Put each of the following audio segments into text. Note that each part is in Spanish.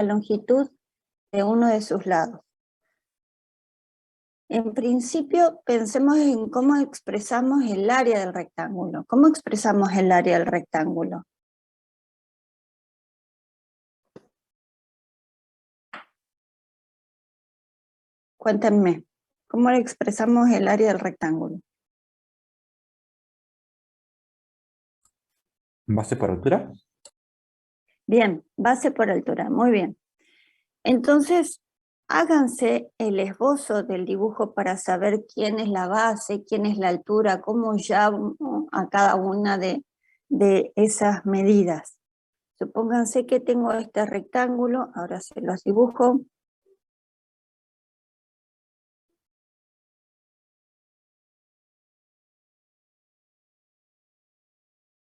longitud de uno de sus lados. En principio, pensemos en cómo expresamos el área del rectángulo. ¿Cómo expresamos el área del rectángulo? Cuéntenme, ¿cómo expresamos el área del rectángulo? ¿Base por altura? Bien, base por altura, muy bien. Entonces, háganse el esbozo del dibujo para saber quién es la base, quién es la altura, cómo llamo a cada una de esas medidas. Supónganse que tengo este rectángulo, ahora se los dibujo.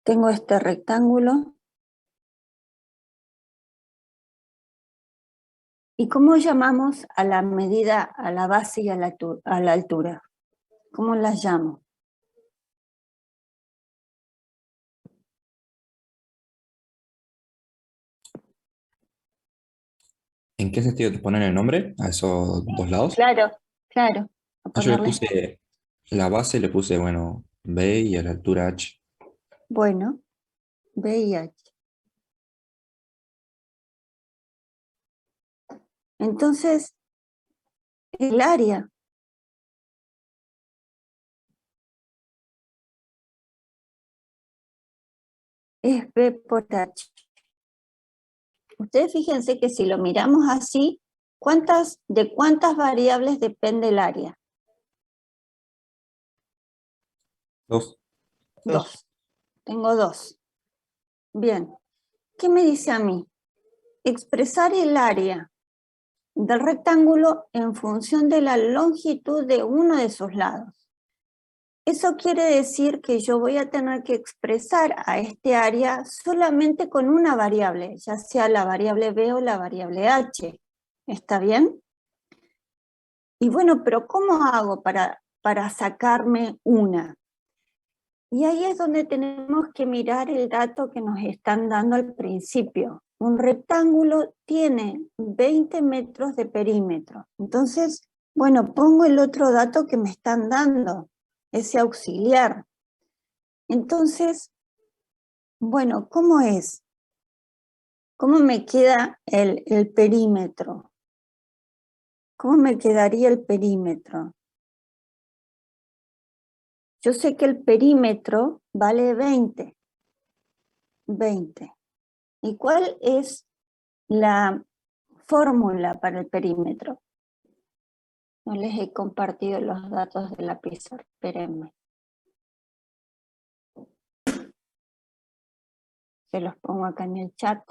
Tengo este rectángulo. ¿Y cómo llamamos a la medida, a la base y a la altura? ¿Cómo las llamo? ¿En qué sentido te ponen el nombre a esos dos lados? Claro, claro. A Yo le ponerles. puse la base, le puse, bueno, B y a la altura H. Bueno, VIH. Entonces, el área es B por H. Ustedes fíjense que si lo miramos así, ¿de cuántas variables depende el área? Dos. Dos. Tengo dos. Bien. ¿Qué me dice a mí? Expresar el área del rectángulo en función de la longitud de uno de sus lados. Eso quiere decir que yo voy a tener que expresar a este área solamente con una variable, ya sea la variable B o la variable H. ¿Está bien? Y bueno, pero ¿cómo hago para sacarme una? Y ahí es donde tenemos que mirar el dato que nos están dando al principio. Un rectángulo tiene 20 metros de perímetro. Entonces, bueno, pongo el otro dato que me están dando, ese auxiliar. Entonces, bueno, ¿cómo es? ¿Cómo me queda el perímetro? ¿Cómo me quedaría el perímetro? Yo sé que el perímetro vale 20. 20. ¿Y cuál es la fórmula para el perímetro? No les he compartido los datos de la pizarra, espérenme. Se los pongo acá en el chat.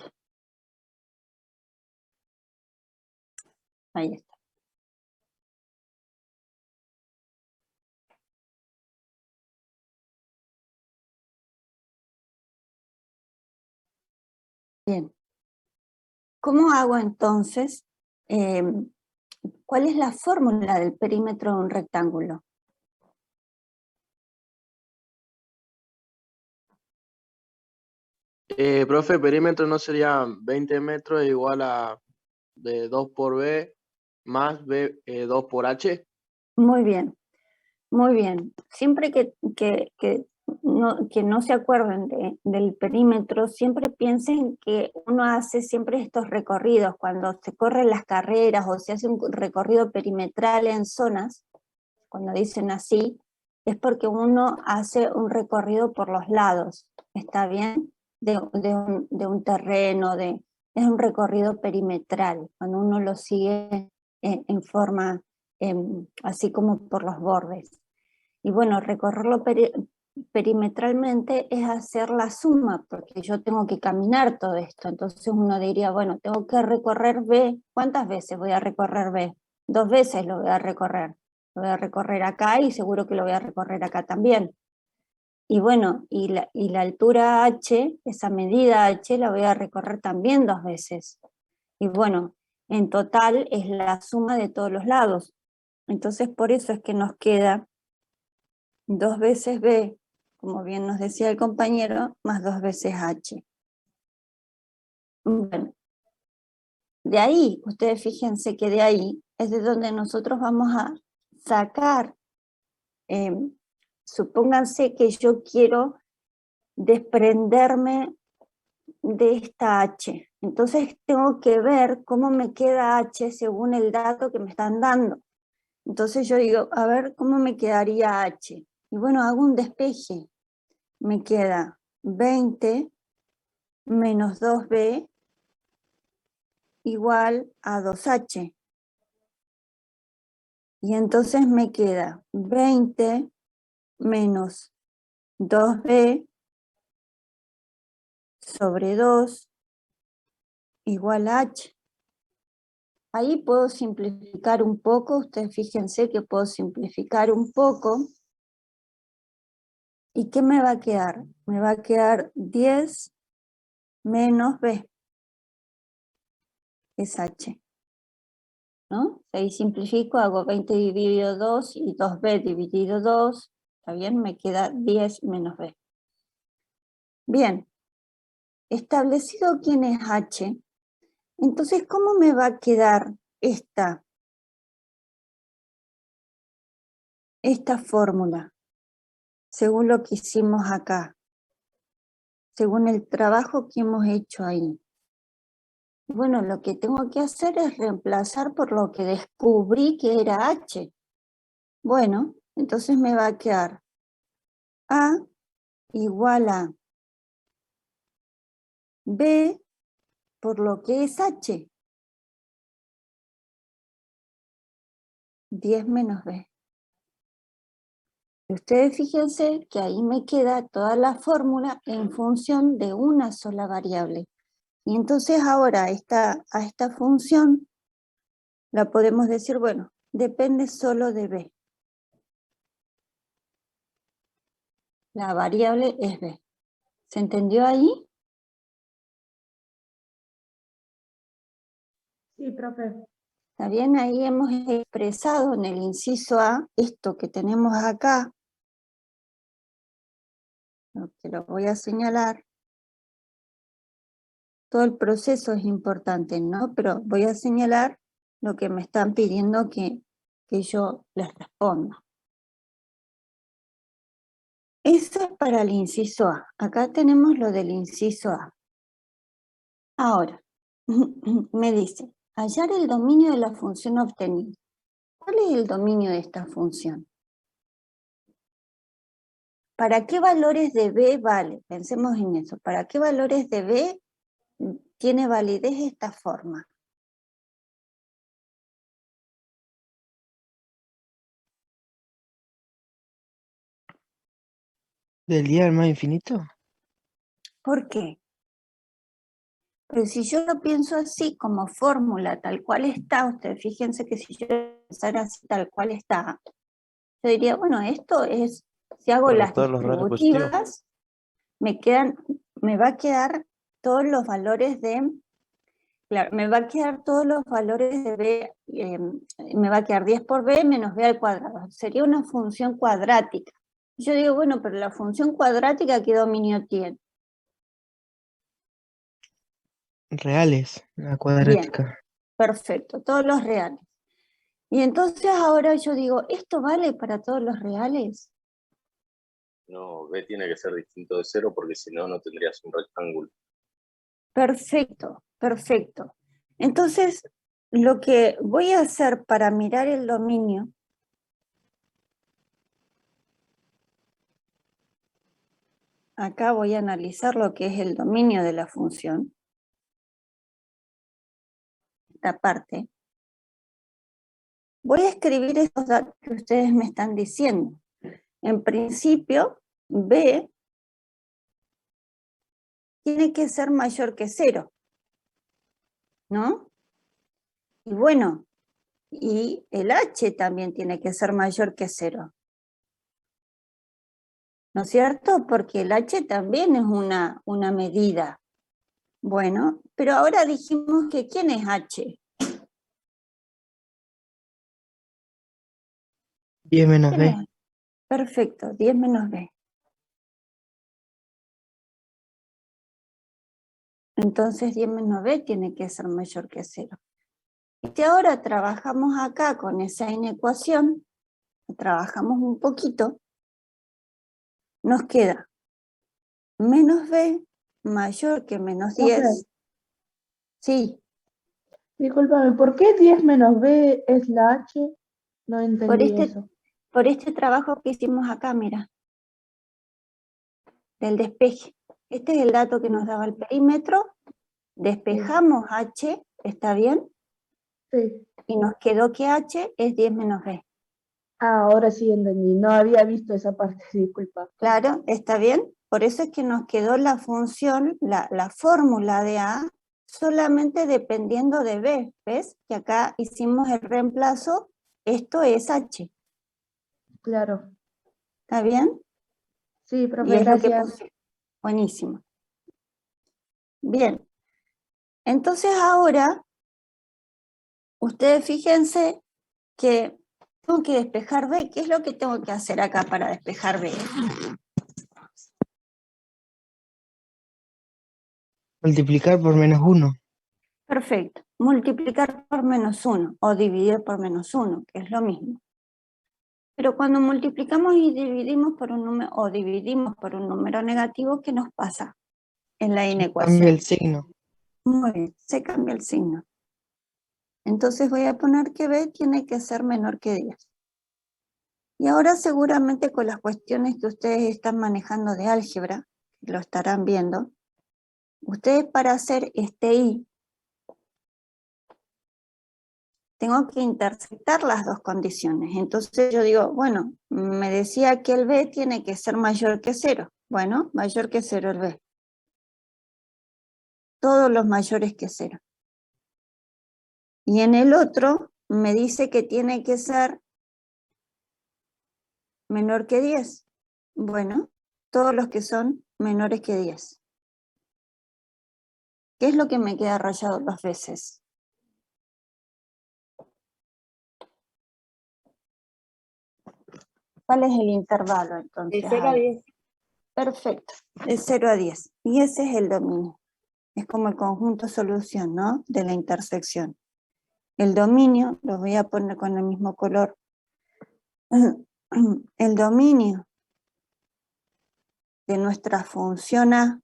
Ahí está. Bien. ¿Cómo hago entonces? ¿Cuál es la fórmula del perímetro de un rectángulo? Profe, perímetro no sería 20 metros igual a de 2 por B más B 2 por H. Muy bien, muy bien. Siempre que no se acuerden del perímetro, siempre piensen que uno hace siempre estos recorridos, cuando se corren las carreras o se hace un recorrido perimetral en zonas, cuando dicen así, es porque uno hace un recorrido por los lados, ¿está bien? De un terreno, es un recorrido perimetral, cuando uno lo sigue en forma, así como por los bordes. Y bueno, recorrerlo perimetralmente es hacer la suma, porque yo tengo que caminar todo esto. Entonces uno diría, bueno, tengo que recorrer B. ¿Cuántas veces voy a recorrer B? 2 veces lo voy a recorrer. Lo voy a recorrer acá y seguro que lo voy a recorrer acá también. Y bueno, y la altura H, esa medida H, la voy a recorrer también 2 veces. Y bueno, en total es la suma de todos los lados. Entonces por eso es que nos queda 2 veces B, como bien nos decía el compañero, más 2 veces H. Bueno, de ahí, ustedes fíjense que de ahí es de donde nosotros vamos a sacar, supónganse que yo quiero desprenderme de esta H. Entonces tengo que ver cómo me queda H según el dato que me están dando. Entonces yo digo, a ver cómo me quedaría H. Y bueno, hago un despeje. Me queda 20 menos 2b igual a 2h. Y entonces me queda 20 menos 2b sobre 2 igual a h. Ahí puedo simplificar un poco, ustedes fíjense que puedo simplificar un poco. ¿Y qué me va a quedar? Me va a quedar 10 menos b, es h. ¿No? Ahí simplifico, hago 20 dividido 2 y 2b dividido 2, ¿está bien? Me queda 10 menos b. Bien, establecido quién es h, entonces, ¿cómo me va a quedar esta fórmula? Según lo que hicimos acá, según el trabajo que hemos hecho ahí. Bueno, lo que tengo que hacer es reemplazar por lo que descubrí que era h. Bueno, entonces me va a quedar a igual a b por lo que es h. 10 menos b. Y ustedes fíjense que ahí me queda toda la fórmula en función de una sola variable. Y entonces ahora a esta función la podemos decir, bueno, depende solo de b. La variable es b. ¿Se entendió ahí? Sí, profe. Está bien, ahí hemos expresado en el inciso A esto que tenemos acá, que lo voy a señalar. Todo el proceso es importante, ¿no? Pero voy a señalar lo que me están pidiendo que yo les responda. Eso es para el inciso A. Acá tenemos lo del inciso A. Ahora, me dice, hallar el dominio de la función obtenida. ¿Cuál es el dominio de esta función? ¿Para qué valores de B vale? Pensemos en eso. ¿Para qué valores de B tiene validez esta forma? ¿Del día al más infinito? ¿Por qué? Pero si yo lo pienso así, como fórmula, tal cual está, ustedes fíjense que si yo pensara así, tal cual está, yo diría, bueno, esto es, si hago Para las todos los reales positivos. distributivas, me va a quedar todos los valores de, claro, me va a quedar todos los valores de b, me va a quedar 10 por b menos b al cuadrado. Sería una función cuadrática. Yo digo, bueno, pero la función cuadrática, ¿qué dominio tiene? Reales, la Bien, cuadrática. perfecto, todos los reales. Y entonces ahora yo digo, ¿esto vale para todos los reales? No, B tiene que ser distinto de 0 porque si no, no tendrías un rectángulo. Perfecto, perfecto. Entonces, lo que voy a hacer para mirar el dominio, acá voy a analizar lo que es el dominio de la función, esta parte. Voy a escribir estos datos que ustedes me están diciendo. En principio, B tiene que ser mayor que 0, ¿no? Y bueno, y el H también tiene que ser mayor que 0. ¿No es cierto? Porque el H también es una medida. Bueno, pero ahora dijimos que ¿quién es H? 10 menos ¿Quién B. es? Perfecto, 10 menos B. Entonces 10 menos b tiene que ser mayor que 0. Y si ahora trabajamos acá con esa inecuación, trabajamos un poquito, nos queda menos b mayor que menos 10. Profe. Sí, Discúlpame, ¿por qué 10 menos b es la h? No entendí eso. por este trabajo que hicimos acá, mira, del despeje. Este es el dato que nos daba el perímetro, despejamos h, ¿está bien? Sí. Y nos quedó que h es 10 menos b. Ah, ahora sí entendí. No había visto esa parte, disculpa. Claro, ¿está bien? Por eso es que nos quedó la función, la fórmula de a, solamente dependiendo de b. ¿Ves? Que acá hicimos el reemplazo, esto es h. Claro. ¿Está bien? Sí, Y profe, es lo que gracias. puse. Buenísimo. Bien. Entonces ahora, ustedes fíjense que tengo que despejar b. ¿Qué es lo que tengo que hacer acá para despejar b? Multiplicar por menos 1. Perfecto. Multiplicar por menos 1 o dividir por menos 1, que es lo mismo. Pero cuando multiplicamos y dividimos por un número, o dividimos por un número negativo, ¿qué nos pasa en la Cambia inecuación? el signo. Muy bien, se cambia el signo. Entonces voy a poner que b tiene que ser menor que 10. Y ahora seguramente con las cuestiones que ustedes están manejando de álgebra, lo estarán viendo, ustedes para hacer este i, tengo que intersectar las dos condiciones. Entonces yo digo, bueno, me decía que el b tiene que ser mayor que 0. Bueno, mayor que 0 el b. Todos los mayores que 0. Y en el otro me dice que tiene que ser menor que 10. Bueno, todos los que son menores que 10. ¿Qué es lo que me queda rayado dos veces? ¿Cuál es el intervalo entonces? De 0 a 10. Perfecto, de 0 a 10. Y ese es el dominio. Es como el conjunto solución, ¿no? De la intersección. El dominio, lo voy a poner con el mismo color. El dominio de nuestra función A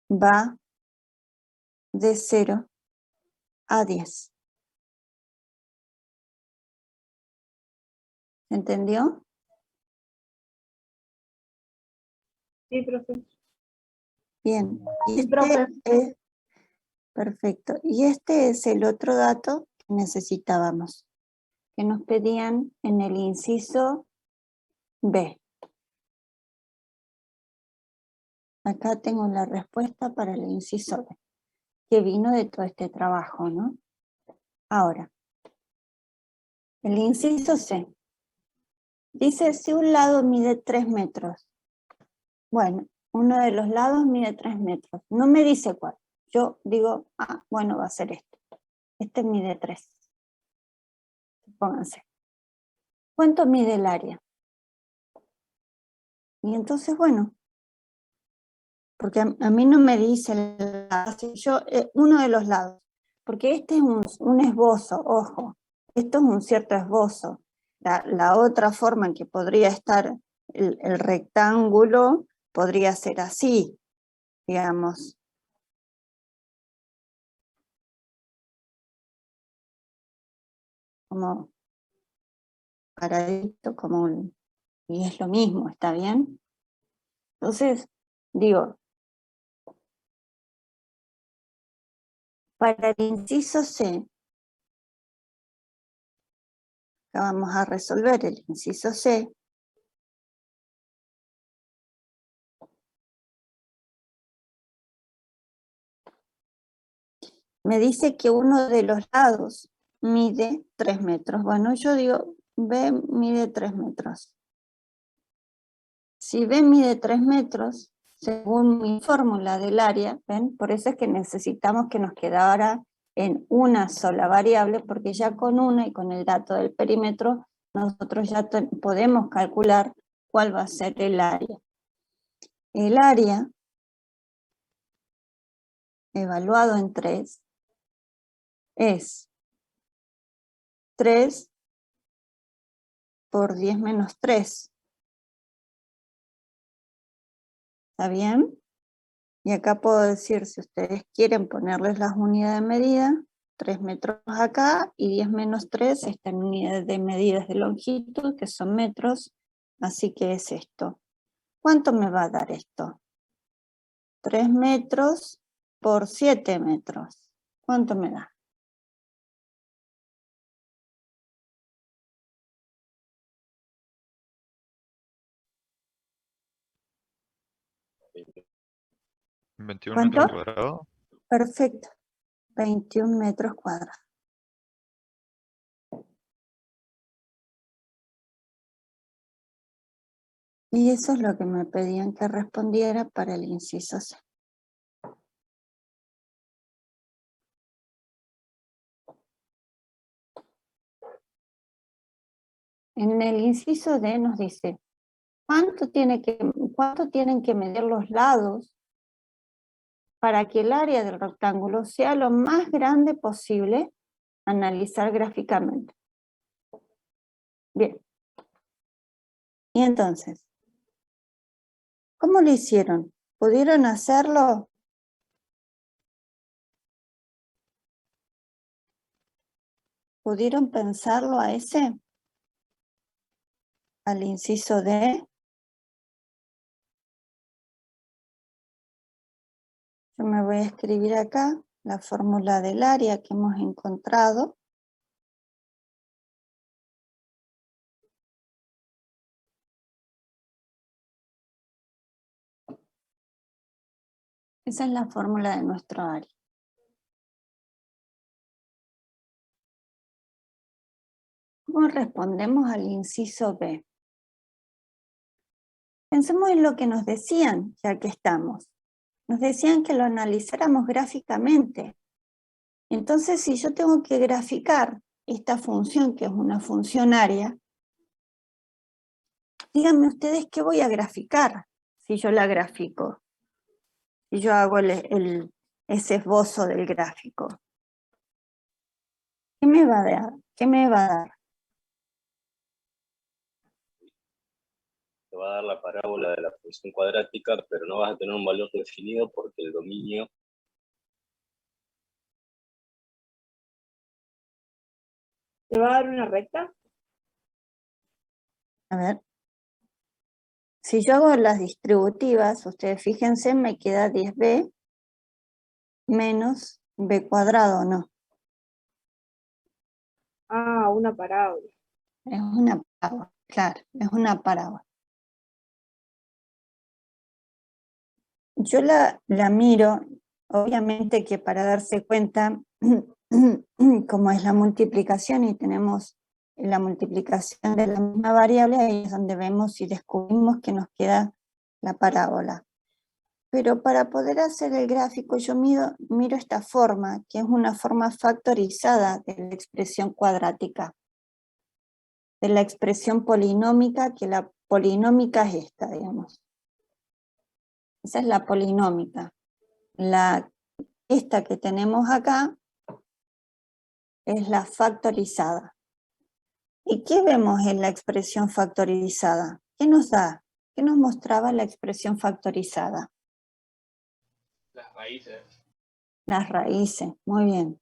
va de 0 a 10. ¿Entendió? Sí, profe. Bien. Y Sí, profe. Perfecto. Y este es el otro dato que necesitábamos, que nos pedían en el inciso B. Acá tengo la respuesta para el inciso B, que vino de todo este trabajo, ¿no? Ahora, el inciso C. Dice, si un lado mide 3 metros. Bueno, uno de los lados mide 3 metros. No me dice cuál. Yo digo, bueno, va a ser este. Este mide 3. Pónganse. ¿Cuánto mide el área? Y entonces, bueno, porque a mí no me dice uno de los lados, porque este es un esbozo, ojo, esto es un cierto esbozo. La otra forma en que podría estar el rectángulo podría ser así, digamos. Como paradito, y es lo mismo, ¿está bien? Entonces, digo, para el inciso C, acá vamos a resolver el inciso C. Me dice que uno de los lados mide 3 metros. Bueno, yo digo, B mide 3 metros. Si B mide 3 metros, según mi fórmula del área, ¿ven? Por eso es que necesitamos que nos quedara en una sola variable, porque ya con una y con el dato del perímetro, nosotros ya podemos calcular cuál va a ser el área. El área evaluado en 3 es 3 por 10 menos 3. ¿Está bien? Y acá puedo decir, si ustedes quieren ponerles las unidades de medida, 3 metros acá y 10 menos 3 está en unidades de medidas de longitud, que son metros, así que es esto. ¿Cuánto me va a dar esto? 3 metros por 7 metros. ¿Cuánto me da? ¿21 ¿Cuánto? metros cuadrados? Perfecto. 21 metros cuadrados. Y eso es lo que me pedían que respondiera para el inciso C. En el inciso D nos dice, ¿cuánto tienen que medir los lados para que el área del rectángulo sea lo más grande posible? Analizar gráficamente. Bien. Y entonces, ¿cómo lo hicieron? ¿Pudieron hacerlo? ¿Pudieron pensarlo a ese? Al inciso D. Yo me voy a escribir acá la fórmula del área que hemos encontrado. Esa es la fórmula de nuestro área. ¿Cómo respondemos al inciso B? Pensemos en lo que nos decían, ya que estamos. Nos decían que lo analizáramos gráficamente. Entonces, si yo tengo que graficar esta función, que es una función área, díganme ustedes qué voy a graficar si yo la grafico. Si yo hago ese esbozo del gráfico. ¿Qué me va a dar? ¿Qué me va a dar? Te va a dar la parábola de la función cuadrática, pero no vas a tener un valor definido porque el dominio ¿Te va a dar una recta? A ver. Si yo hago las distributivas, ustedes fíjense, me queda 10b menos b cuadrado, ¿no? Ah, una parábola. Es una parábola, claro, es una parábola. Yo la miro, obviamente que para darse cuenta cómo es la multiplicación y tenemos la multiplicación de la misma variable, ahí es donde vemos y descubrimos que nos queda la parábola. Pero para poder hacer el gráfico yo miro esta forma, que es una forma factorizada de la expresión cuadrática, de la expresión polinómica, que la polinómica es esta, digamos. Esa es la polinómica. Esta que tenemos acá es la factorizada. ¿Y qué vemos en la expresión factorizada? ¿Qué nos da? ¿Qué nos mostraba la expresión factorizada? Las raíces. Las raíces, muy bien.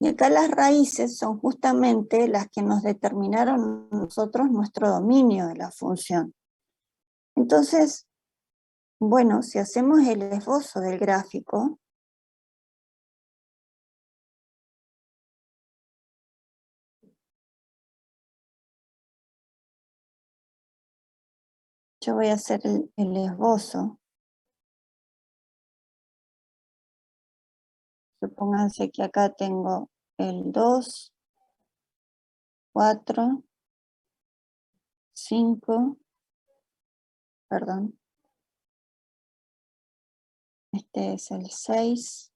Y acá las raíces son justamente las que nos determinaron a nosotros nuestro dominio de la función. Entonces, bueno, si hacemos el esbozo del gráfico, yo voy a hacer el esbozo. Supónganse que acá tengo el 2, 4, 5, perdón. Este es el 6,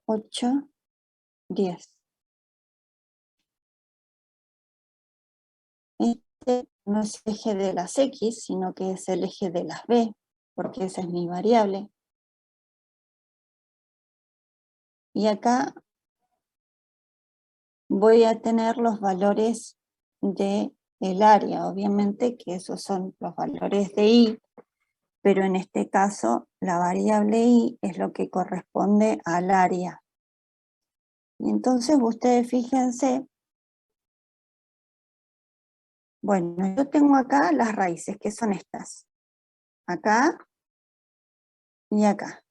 8, 10. Este no es el eje de las X, sino que es el eje de las B, porque esa es mi variable. Y acá voy a tener los valores del área, obviamente que esos son los valores de I, pero en este caso la variable I es lo que corresponde al área. Y entonces ustedes fíjense, bueno, yo tengo acá las raíces, que son estas, acá y acá.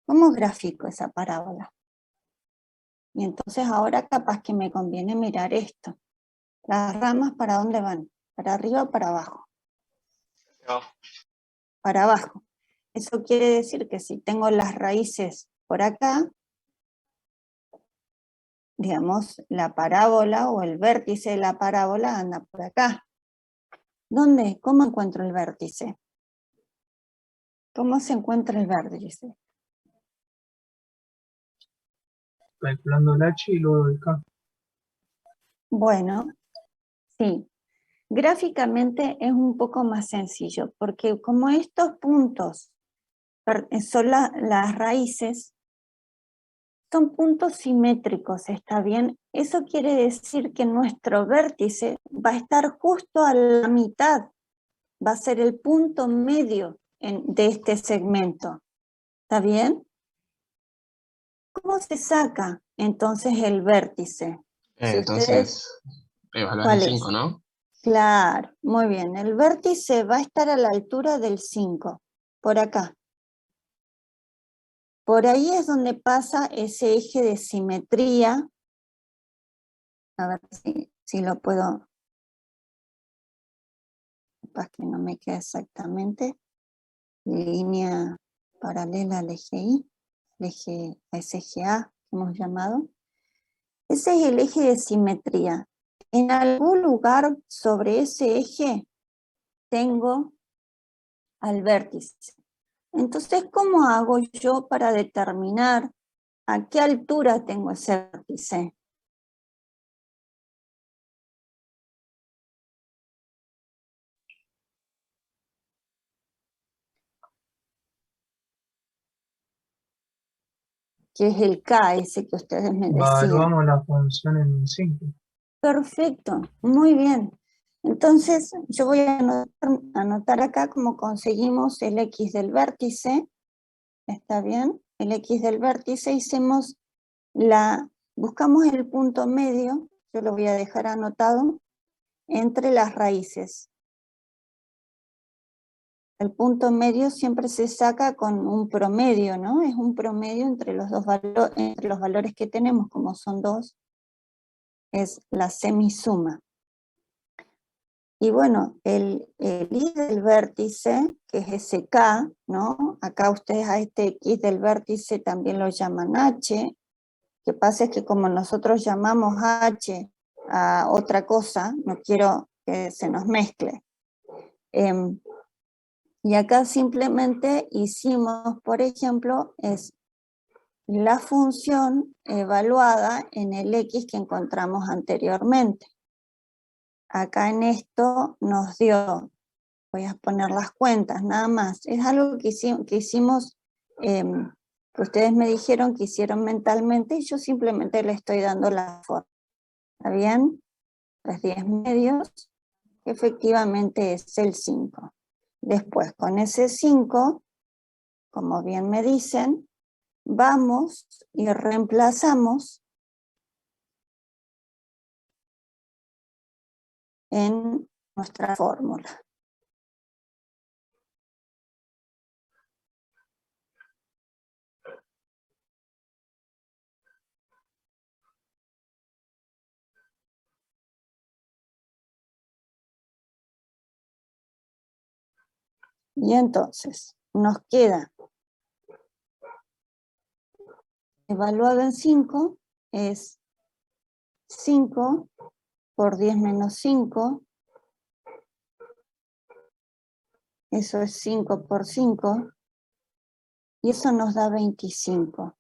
¿Cómo grafico esa parábola? Y entonces ahora capaz que me conviene mirar esto. Las ramas, ¿para dónde van? ¿Para arriba o para abajo? Para abajo. Eso quiere decir que si tengo las raíces por acá, digamos, la parábola o el vértice de la parábola anda por acá. ¿Dónde? ¿Cómo encuentro el vértice? ¿Cómo se encuentra el vértice? Calculando el H y luego el K. Bueno, sí. Gráficamente es un poco más sencillo, porque como estos puntos son las raíces, son puntos simétricos, ¿está bien? Eso quiere decir que nuestro vértice va a estar justo a la mitad, va a ser el punto medio de este segmento, ¿está bien? ¿Cómo se saca entonces el vértice? Si Entonces, evaluar ¿cuál el es? 5, ¿no? Claro, muy bien. El vértice va a estar a la altura del 5, por acá. Por ahí es donde pasa ese eje de simetría. A ver si lo puedo. Capaz que no me queda exactamente. Línea paralela al eje I, a ese eje A que hemos llamado. Ese es el eje de simetría. En algún lugar sobre ese eje tengo al vértice. Entonces, ¿cómo hago yo para determinar a qué altura tengo ese vértice? Que es el K, ese que ustedes me decían. Evaluamos la función en 5. Perfecto, muy bien. Entonces, yo voy a anotar acá cómo conseguimos el X del vértice. ¿Está bien? El X del vértice, buscamos el punto medio, yo lo voy a dejar anotado, entre las raíces. El punto medio siempre se saca con un promedio, ¿no? Es un promedio entre los entre los valores que tenemos, como son 2, es la semisuma. Y bueno, el I del vértice, que es ese K, ¿no? Acá ustedes a este X del vértice también lo llaman H. Lo que pasa es que como nosotros llamamos H a otra cosa, no quiero que se nos mezcle. Y acá simplemente hicimos, por ejemplo, es la función evaluada en el X que encontramos anteriormente. Acá en esto nos dio, voy a poner las cuentas nada más, es algo que hicimos, que ustedes me dijeron que hicieron mentalmente y yo simplemente le estoy dando la forma. ¿Está bien? Los 10 medios, que efectivamente es el 5. Después con ese 5, como bien me dicen, vamos y reemplazamos en nuestra fórmula. Y entonces nos queda evaluado en 5, es 5 por 10 menos 5, eso es 5 por 5, y eso nos da 25.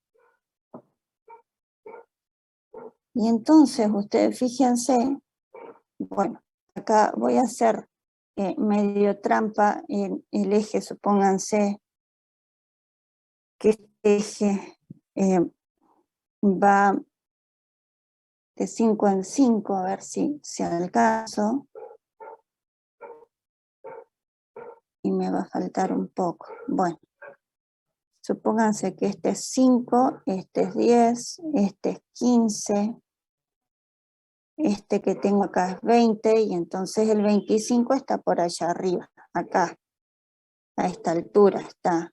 Y entonces ustedes fíjense, bueno, acá voy a hacer medio trampa en el eje, supónganse que este eje va de 5 en 5, a ver si alcanzo. Y me va a faltar un poco. Bueno, supónganse que este es 5, este es 10, este es 15, este que tengo acá es 20, y entonces el 25 está por allá arriba, acá, a esta altura está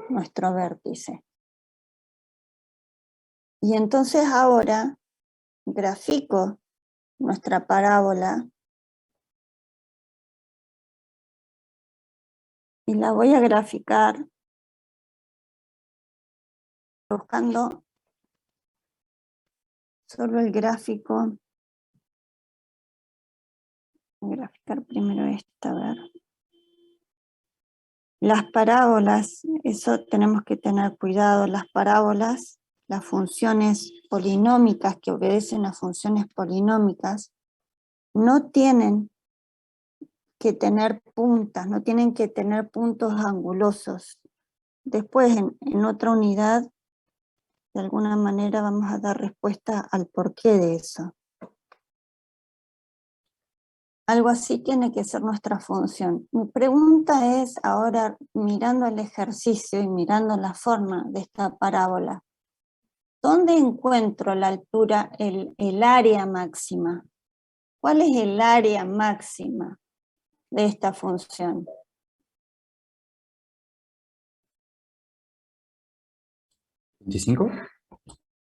nuestro vértice. Y entonces ahora grafico nuestra parábola y la voy a graficar buscando solo el gráfico. Voy a graficar primero esta, a ver. Las parábolas, eso tenemos que tener cuidado, las parábolas, las funciones polinómicas que obedecen a funciones polinómicas, no tienen que tener puntas, no tienen que tener puntos angulosos. Después, en otra unidad, de alguna manera vamos a dar respuesta al porqué de eso. Algo así tiene que ser nuestra función. Mi pregunta es, ahora mirando el ejercicio y mirando la forma de esta parábola, ¿dónde encuentro la altura, el área máxima? ¿Cuál es el área máxima de esta función? ¿25?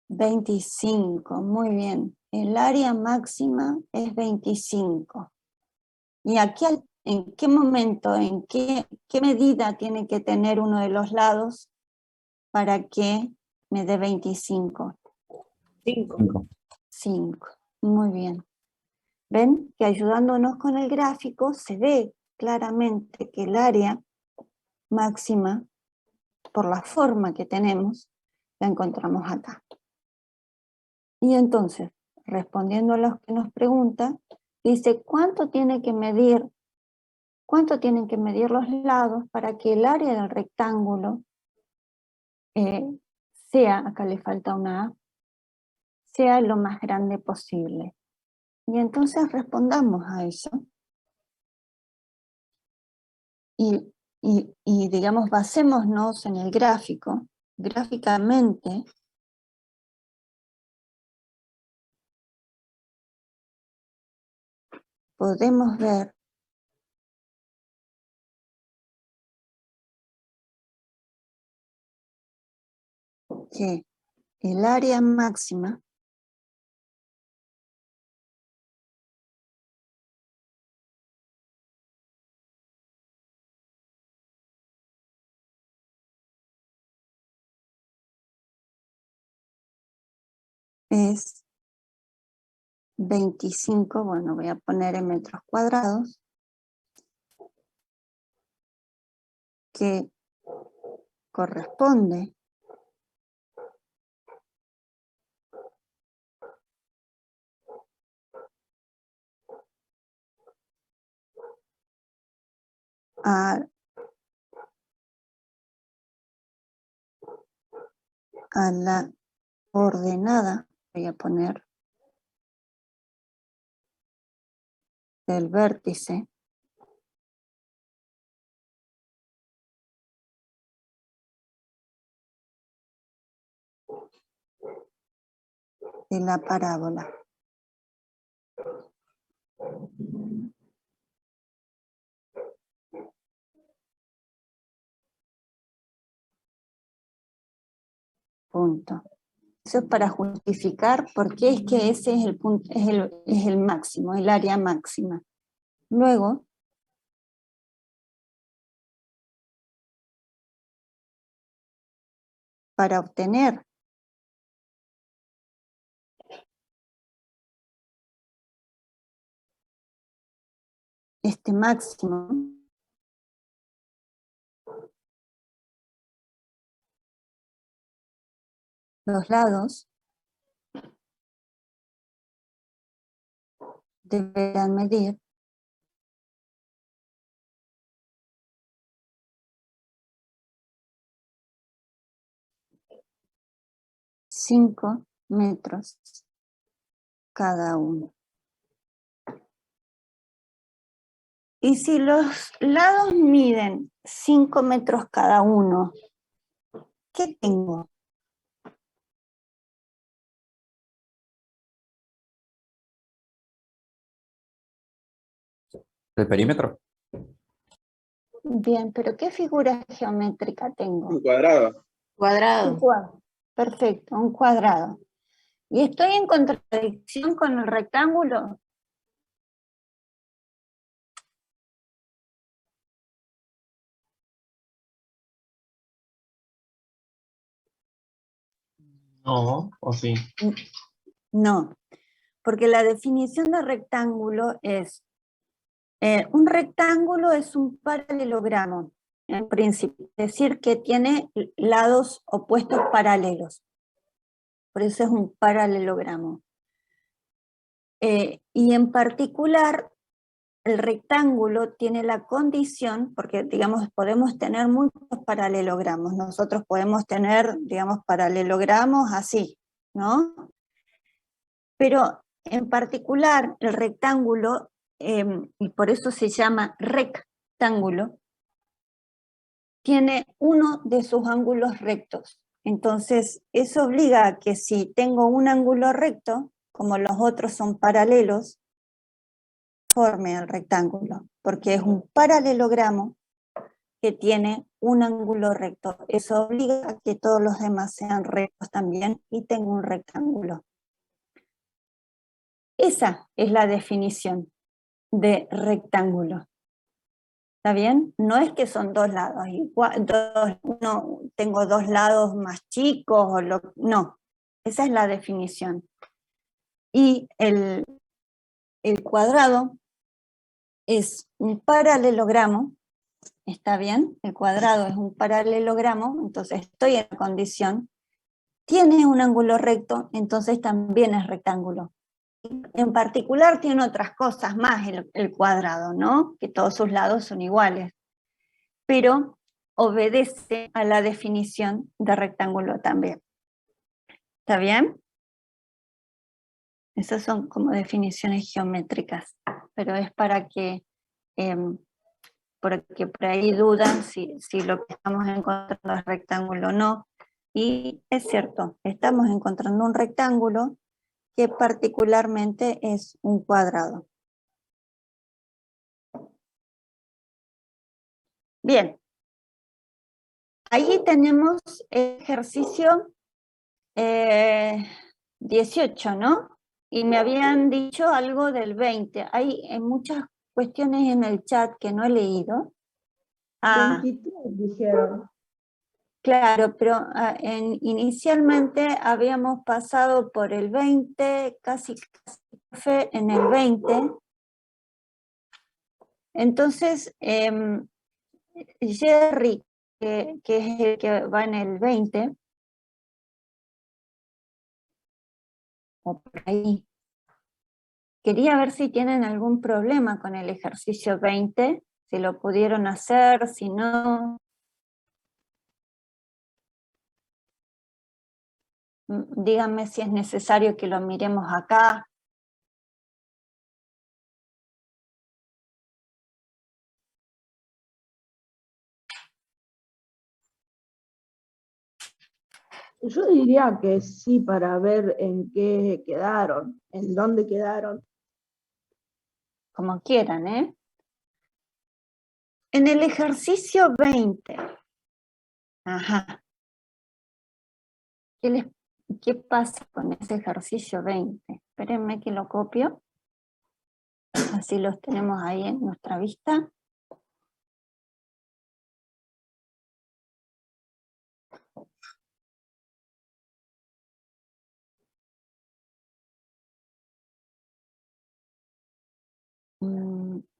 25, muy bien. El área máxima es 25. ¿Y aquí en qué momento, en qué medida tiene que tener uno de los lados para que me dé 25? 5. 5. Muy bien. ¿Ven? Que ayudándonos con el gráfico se ve claramente que el área máxima, por la forma que tenemos, la encontramos acá. Y entonces, respondiendo a los que nos preguntan, dice, ¿cuánto tienen que medir los lados para que el área del rectángulo sea, acá le falta una A, sea lo más grande posible? Y entonces respondamos a eso. Y digamos, basémonos en el gráfico. Gráficamente, podemos ver que el área máxima es 25, bueno, voy a poner en metros cuadrados, que corresponde a la ordenada, voy a poner, del vértice de la parábola. Punto. Eso es para justificar por qué es que ese es el punto, es el máximo, el área máxima. Luego, para obtener este máximo, los lados deberán medir 5 metros cada uno. Y si los lados miden 5 metros cada uno, ¿qué tengo? ¿El perímetro? Bien, pero ¿qué figura geométrica tengo? Un cuadrado. Un Cuadrado. cuadrado. Perfecto, un cuadrado. ¿Y estoy en contradicción con el rectángulo? No, o sí. No, porque la definición de rectángulo es, un rectángulo es un paralelogramo, en principio, es decir, que tiene lados opuestos paralelos. Por eso es un paralelogramo. Y en particular, el rectángulo tiene la condición, porque digamos podemos tener muchos paralelogramos, nosotros podemos tener, digamos, paralelogramos así, ¿no? Pero en particular el rectángulo, y por eso se llama rectángulo, tiene uno de sus ángulos rectos. Entonces eso obliga a que si tengo un ángulo recto, como los otros son paralelos, forme el rectángulo, porque es un paralelogramo que tiene un ángulo recto. Eso obliga a que todos los demás sean rectos también y tengo un rectángulo. Esa es la definición de rectángulo. ¿Está bien? No es que son dos lados igual, no tengo dos lados más chicos, no. Esa es la definición. Y el cuadrado es un paralelogramo. ¿Está bien? El cuadrado es un paralelogramo, entonces estoy en la condición. Tiene un ángulo recto, entonces también es rectángulo. En particular tiene otras cosas más el cuadrado, ¿no? Que todos sus lados son iguales. Pero obedece a la definición de rectángulo también. ¿Está bien? Esas son como definiciones geométricas, pero es para que... porque por ahí dudan si lo que estamos encontrando es rectángulo o no. Y es cierto, estamos encontrando un rectángulo que particularmente es un cuadrado. Bien, ahí tenemos el ejercicio 18, ¿no? Y me habían dicho algo del 20. Hay muchas cuestiones en el chat que no he leído. 23 dijeron. Claro, pero inicialmente habíamos pasado por el 20, casi fue en el 20. Entonces, Jerry, que es el que va en el 20, o por ahí, quería ver si tienen algún problema con el ejercicio 20, si lo pudieron hacer, si no. Díganme si es necesario que lo miremos acá. Yo diría que sí, para ver en qué quedaron, en dónde quedaron. Como quieran, ¿eh? En el ejercicio 20. Ajá. ¿Qué pasa con ese ejercicio 20? Espérenme que lo copio. Así los tenemos ahí en nuestra vista.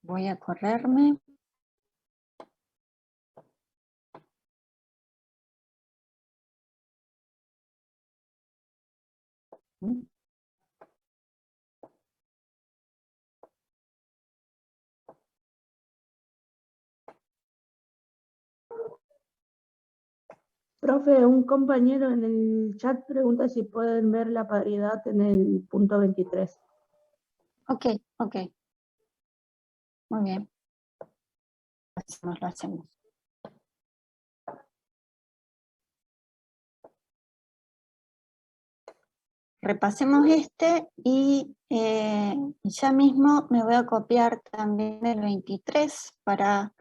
Voy a correrme. Profe, un compañero en el chat pregunta si pueden ver la paridad en el punto 23. Ok, ok. Muy bien. Lo hacemos. Repasemos este y ya mismo me voy a copiar también el 23 para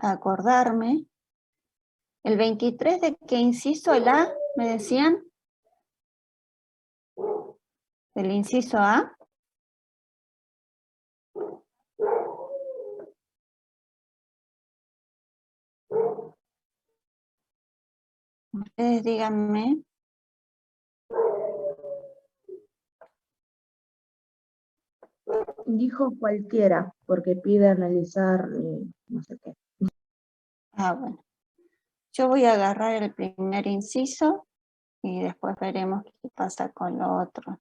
acordarme. ¿El 23 de qué inciso? ¿El A? ¿Me decían? ¿Del inciso A? Ustedes díganme. Dijo cualquiera, porque pide analizar no sé qué. Ah, bueno. Yo voy a agarrar el primer inciso y después veremos qué pasa con lo otro.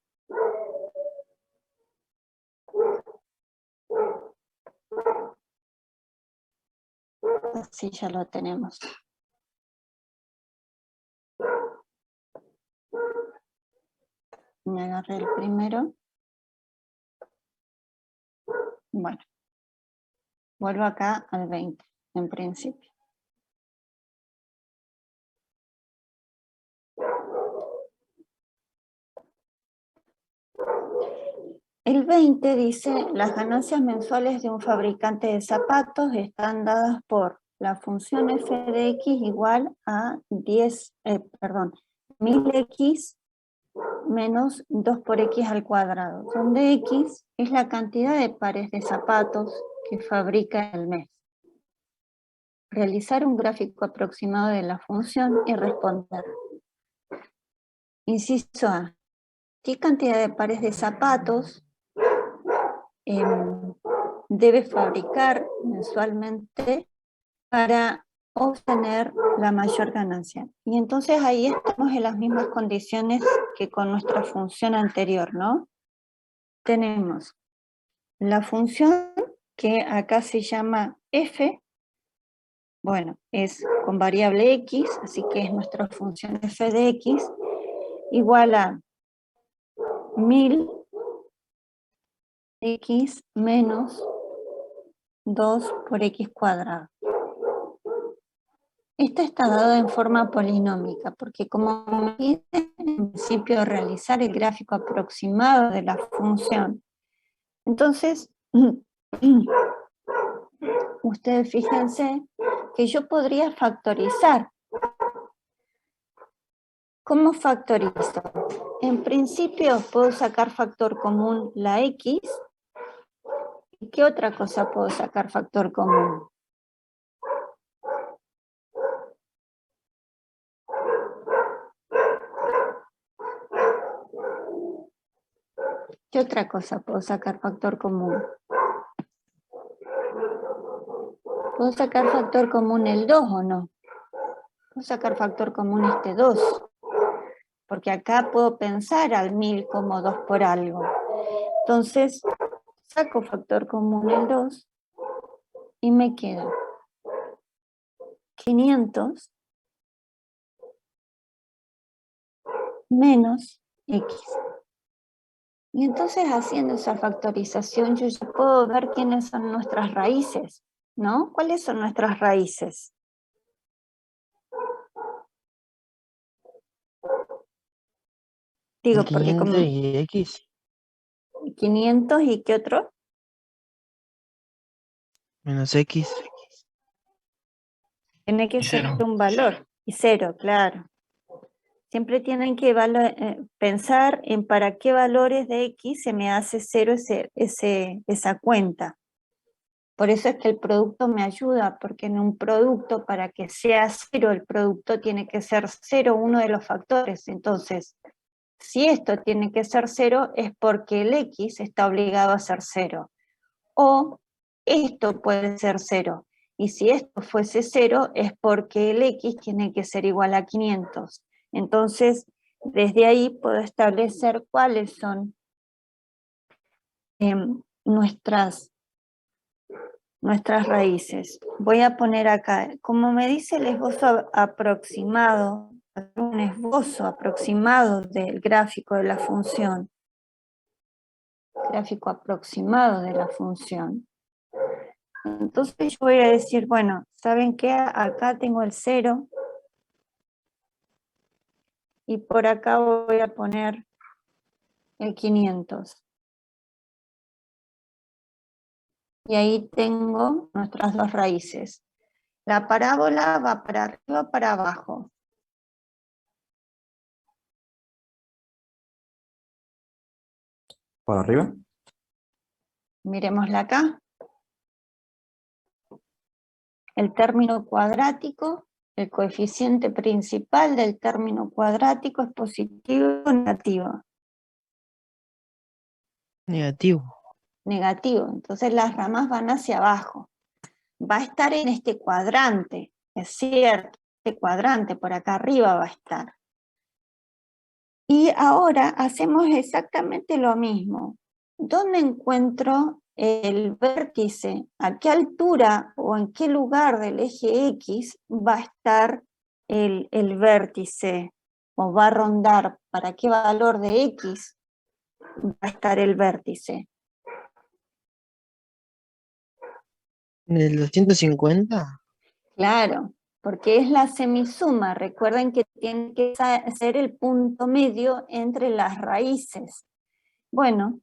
Así ya lo tenemos. Me agarré el primero. Bueno. Vuelvo acá al 20, en principio. El 20 dice, las ganancias mensuales de un fabricante de zapatos están dadas por la función f de x igual a 1000x menos 2 por x al cuadrado, donde x es la cantidad de pares de zapatos que fabrica el mes. Realizar un gráfico aproximado de la función y responder. Inciso A. ¿Qué cantidad de pares de zapatos debe fabricar mensualmente para obtener la mayor ganancia? Y entonces ahí estamos en las mismas condiciones que con nuestra función anterior, ¿no? Tenemos la función que acá se llama f, bueno, es con variable x, así que es nuestra función f de x, igual a 1000x menos 2 por x cuadrado. Esto está dado en forma polinómica, porque como me pide en principio realizar el gráfico aproximado de la función, entonces ustedes fíjense que yo podría factorizar. ¿Cómo factorizo? En principio puedo sacar factor común la x. ¿Y qué otra cosa puedo sacar factor común? ¿Qué otra cosa puedo sacar factor común? ¿Puedo sacar factor común el 2 o no? Puedo sacar factor común este 2. Porque acá puedo pensar al 1000 como 2 por algo. Entonces, saco factor común el 2 y me queda 500 menos x. Y entonces haciendo esa factorización yo ya puedo ver quiénes son nuestras raíces, ¿no? ¿Cuáles son nuestras raíces? Digo, porque 500 como y X 500 y ¿qué otro? menos X. Tiene que Y ser 0. un valor. Y 0, claro. Siempre tienen que pensar en para qué valores de X se me hace 0 esa cuenta. Por eso es que el producto me ayuda, porque en un producto, para que sea 0, el producto tiene que ser 0, uno de los factores. Entonces, si esto tiene que ser 0, es porque el X está obligado a ser 0. O esto puede ser 0. Y si esto fuese 0, es porque el X tiene que ser igual a 500. Entonces, desde ahí puedo establecer cuáles son nuestras nuestras raíces. Voy a poner acá, como me dice el esbozo aproximado, un esbozo aproximado del gráfico de la función. Gráfico aproximado de la función. Entonces yo voy a decir, bueno, ¿saben qué? Acá tengo el 0 y por acá voy a poner el 500. Y ahí tengo nuestras dos raíces. La parábola va para arriba o para abajo. ¿Para arriba? Miremosla acá. El término cuadrático, el coeficiente principal del término cuadrático es positivo o negativo. Negativo. Negativo, entonces las ramas van hacia abajo. Va a estar en este cuadrante, es cierto, este cuadrante por acá arriba va a estar. Y ahora hacemos exactamente lo mismo. ¿Dónde encuentro el vértice? ¿A qué altura o en qué lugar del eje X va a estar el vértice? ¿O va a rondar? ¿Para qué valor de X va a estar el vértice? ¿En el 250? Claro, porque es la semisuma. Recuerden que tiene que ser el punto medio entre las raíces. Bueno,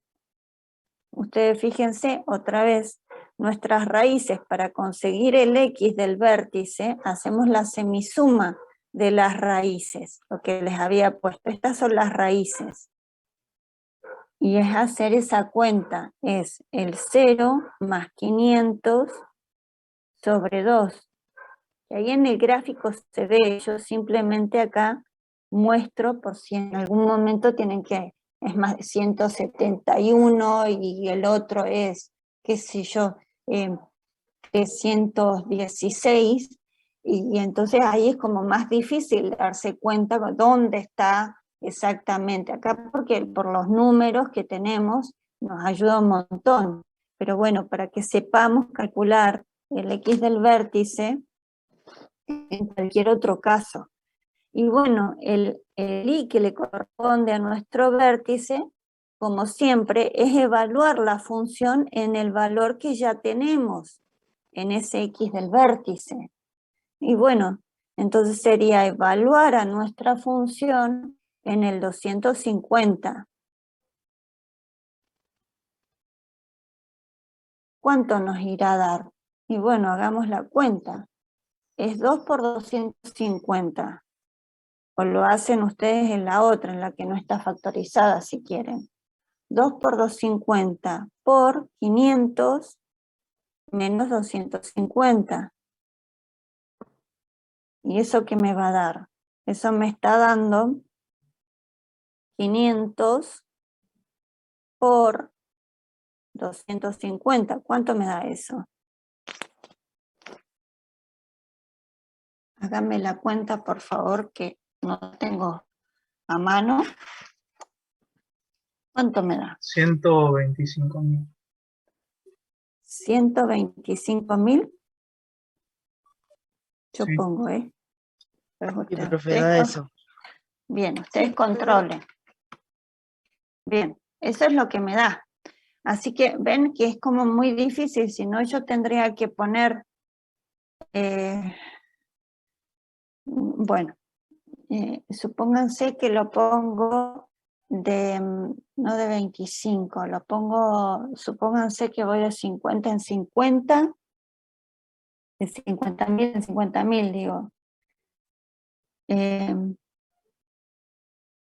ustedes fíjense otra vez, nuestras raíces para conseguir el X del vértice, hacemos la semisuma de las raíces, lo que les había puesto. Estas son las raíces. Y es hacer esa cuenta, es el 0 más 500 sobre 2. Y ahí en el gráfico se ve, yo simplemente acá muestro por si en algún momento tienen que, es más de 171 y el otro es, qué sé yo, 316, y entonces ahí es como más difícil darse cuenta dónde está exactamente acá, porque por los números que tenemos nos ayuda un montón, pero bueno, para que sepamos calcular el X del vértice, en cualquier otro caso. Y bueno, el I que le corresponde a nuestro vértice, como siempre, es evaluar la función en el valor que ya tenemos, en ese X del vértice. Y bueno, entonces sería evaluar a nuestra función en el 250. ¿Cuánto nos irá a dar? Y bueno, hagamos la cuenta. Es 2 por 250. O lo hacen ustedes en la otra, en la que no está factorizada si quieren. 2 por 250 por 500 menos 250. ¿Y eso qué me va a dar? Eso me está dando 500 por 250. ¿Cuánto me da eso? Háganme la cuenta, por favor, que no tengo a mano. ¿Cuánto me da? 125.000. 125.000. Yo Sí. pongo, Sí, Ustedes, profe, da eso. Bien, ustedes controlen. Bien, eso es lo que me da. Así que ven que es como muy difícil, si no yo tendría que poner, bueno, supónganse que lo pongo no de 25, lo pongo, supónganse que voy de 50 en 50, de 50.000 en 50.000, digo.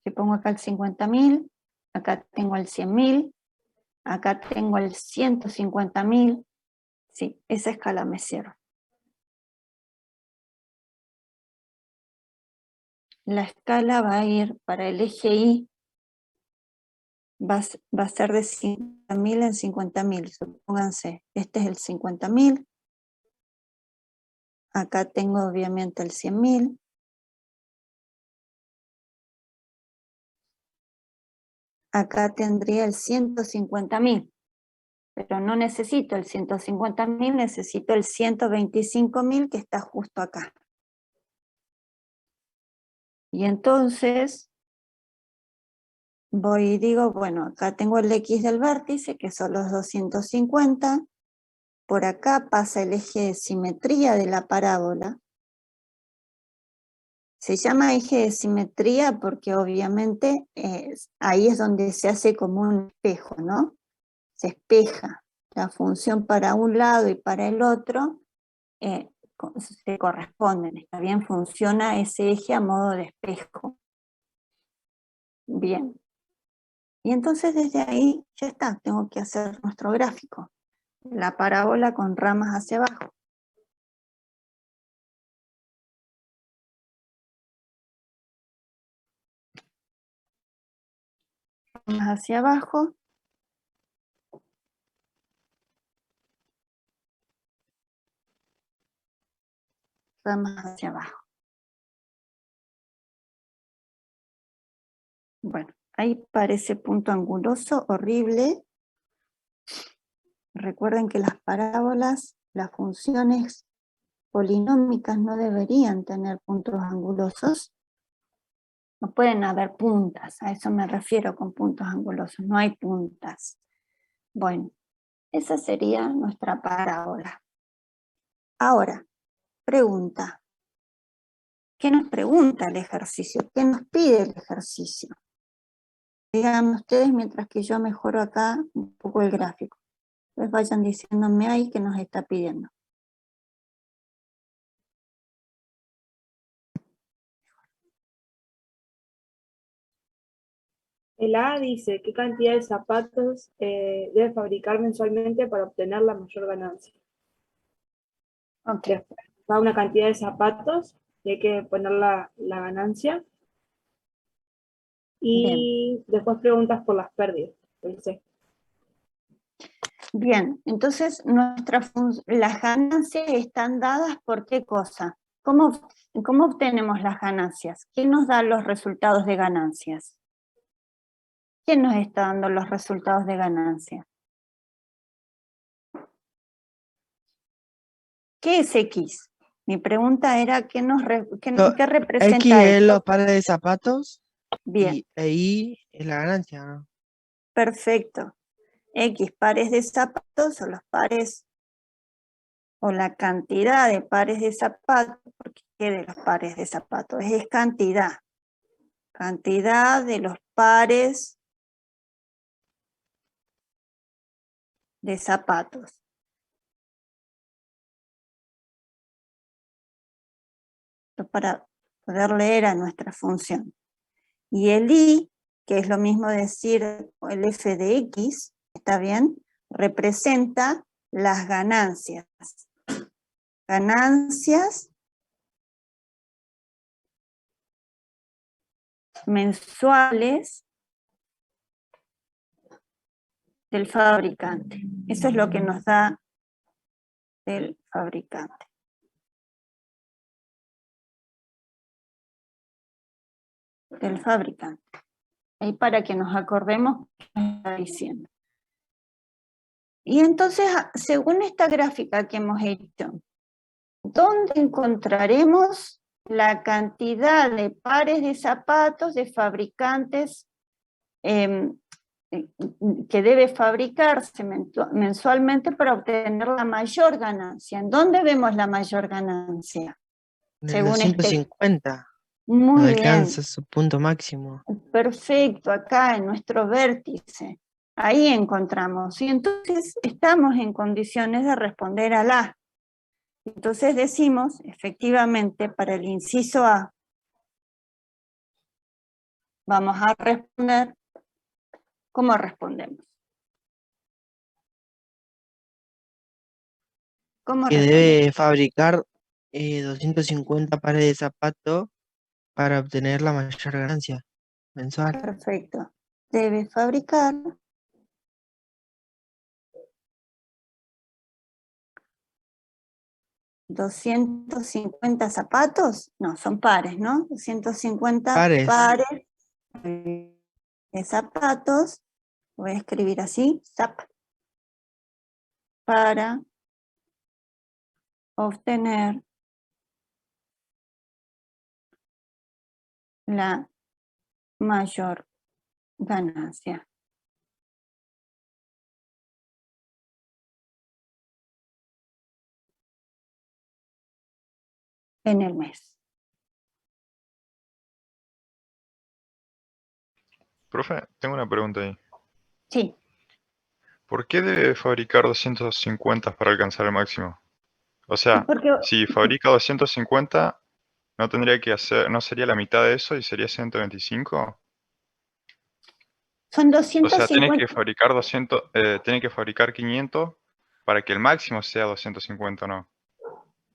Si pongo acá el 50.000, acá tengo el 100.000, acá tengo el 150.000, sí, esa escala me sirve. La escala va a ir para el eje Y, va a ser de 50.000 en 50.000, supónganse, este es el 50.000, acá tengo obviamente el 100.000, acá tendría el 150.000, pero no necesito el 150.000, necesito el 125.000 que está justo acá. Y entonces voy y digo, bueno, acá tengo el X del vértice, que son los 250, por acá pasa el eje de simetría de la parábola. Se llama eje de simetría porque obviamente ahí es donde se hace como un espejo, ¿no? Se espeja la función para un lado y para el otro, se corresponden, ¿está bien? Funciona ese eje a modo de espejo. Bien. Y entonces desde ahí ya está, tengo que hacer nuestro gráfico. La parábola con ramas hacia abajo. Ramas hacia abajo. Ramas hacia abajo. Bueno, ahí parece punto anguloso, horrible. Recuerden que las parábolas, las funciones polinómicas no deberían tener puntos angulosos. No pueden haber puntas, a eso me refiero con puntos angulosos, no hay puntas. Bueno, esa sería nuestra parábola. Ahora, pregunta. ¿Qué nos pregunta el ejercicio? ¿Qué nos pide el ejercicio? Díganme ustedes mientras que yo mejoro acá un poco el gráfico. Pues vayan diciéndome ahí qué nos está pidiendo. El A dice qué cantidad de zapatos debe fabricar mensualmente para obtener la mayor ganancia. Okay. Después da una cantidad de zapatos y hay que poner la ganancia. Y después preguntas por las pérdidas. Bien, entonces las ganancias están dadas por qué cosa. ¿Cómo obtenemos las ganancias? ¿Quién nos da los resultados de ganancias? ¿Quién nos está dando los resultados de ganancia? ¿Qué es X? Mi pregunta era, ¿qué representa X es esto? los pares de zapatos. Bien. Y Y es la ganancia, ¿no? Perfecto. X pares de zapatos o los pares o la cantidad de pares de zapatos, porque ¿qué de los pares de zapatos? Es cantidad. Cantidad de los pares de zapatos. Para poder leer a nuestra función. Y el Y, que es lo mismo decir el f de X, ¿está bien? Representa las ganancias. Ganancias mensuales del fabricante. Eso es lo que nos da el fabricante. Del fabricante. Ahí para que nos acordemos qué está diciendo. Y entonces, según esta gráfica que hemos hecho, ¿dónde encontraremos la cantidad de pares de zapatos de fabricantes que debe fabricarse mensualmente para obtener la mayor ganancia? ¿En dónde vemos la mayor ganancia? Según 150. Muy bien. Alcanza su punto máximo. Perfecto, acá en nuestro vértice. Ahí encontramos. Y entonces estamos en condiciones de responder al A. Entonces decimos, efectivamente, para el inciso A, vamos a responder. ¿Cómo respondemos? Que debe fabricar 250 pares de zapatos para obtener la mayor ganancia mensual. Perfecto. Debe fabricar 250 zapatos, no, son pares, ¿no? 250 pares de zapatos, voy a escribir así, zap, para obtener la mayor ganancia. En el mes. Profe, tengo una pregunta ahí. Sí. ¿Por qué debe fabricar 250 para alcanzar el máximo? O sea, Porque si fabrica 250, ¿no tendría que hacer, no sería la mitad de eso y sería 125? son O sea, tiene 250. que fabricar 200, tiene que fabricar 500 para que el máximo sea 250, ¿no?